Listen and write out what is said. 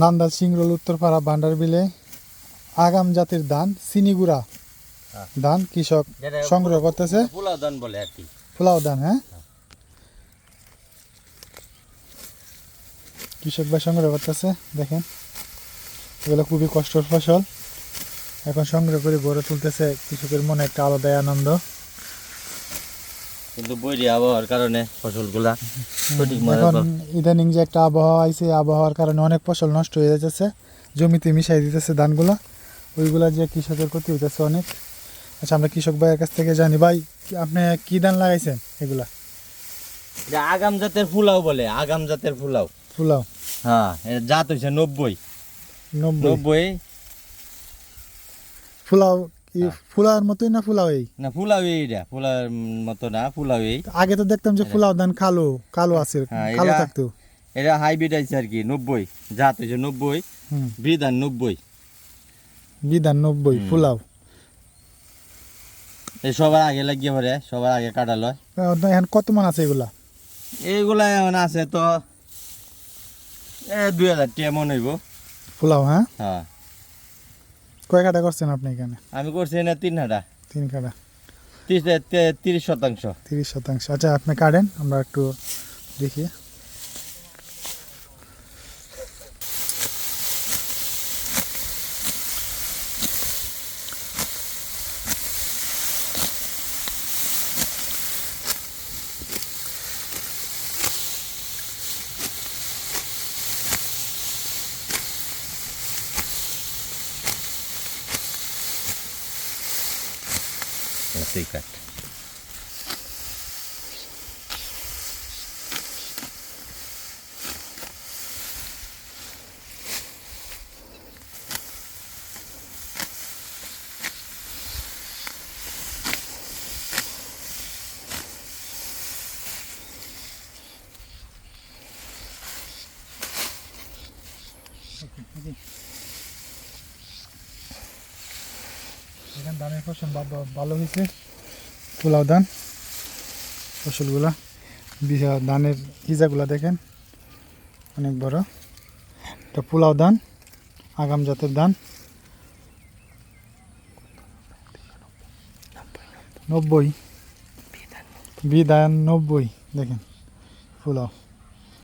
নান্দাল সিংরোল উত্তরপাড়া ভান্ডারবিলে আগাম জাতের ধান চিনিগুড়া ধান কৃষক সংগ্রহ করতেছে। পোলাও ধান বলে আর কি, পোলাও ধান। হ্যাঁ, কৃষক ভাই সংগ্রহ করতেছে। দেখেন, এগুলো খুবই কষ্টের ফসল, এখন সংগ্রহ করে গড়ে তুলতেছে। কৃষকের মনে একটা আলাদাই আনন্দ। কিন্তু বৈরী আবহাওয়ার কারণে ফসলগুলা সঠিক এখন ইদানিং যে একটা আবহাওয়া আইছে, আবহাওয়ার কারণে অনেক ফসল নষ্ট হয়ে যাচ্ছে, জমিতে মিশাই দিতেছে ধানগুলা, ওইগুলা যে কৃষকের ক্ষতি হইতেছে অনেক। আচ্ছা, আমরা কৃষক ভাইয়ের কাছ থেকে জানি, ভাই আপনি কি ধান লাগাইছেন? এগুলা আগাম জাতের ফুলাও বলে, আগাম জাতের ফুলাও। ফুলাও? হ্যাঁ, এর জাত হইছে 90। ফুলাও কি ফুলার মতোই না? ফুলাও এই না, ফুলাও এইটা ফুলার মতো না, ফুলাও এই। আগে তো দেখতাম যে ফুলাও ধান কালো কালো আছে, কালো থাকতো। এটা হাইব্রিড আইছে আর কি, 90 জাত হইছে 90, বিধান 90। বিধান 90 ফুলাও। এই সবার আগে লাগিয়ে পরে, সবার আগে কাটা লয়। এখন কত মান আছে এগুলা? এইগুলা এখন আছে তো 2000 টাকা মন হইব। ফুলাও? হ্যাঁ, হ্যাঁ। কয় কাটা করছেন আপনি এখানে? আমি করছি না 3 হাঁটা, 3 কাটা, 30%। 30%। আচ্ছা, আপনি কাটেন, আমরা একটু দেখি। তুই কাট। এখানে ধানের ফসল ভালো হয়েছে, পোলাও ধান ফসলগুলা। ধানের ইজাগুলা দেখেন অনেক বড়। এটা পোলাও ধান, আগাম জাতের ধান। 90 বিধান 90 দেখেন পোলাও।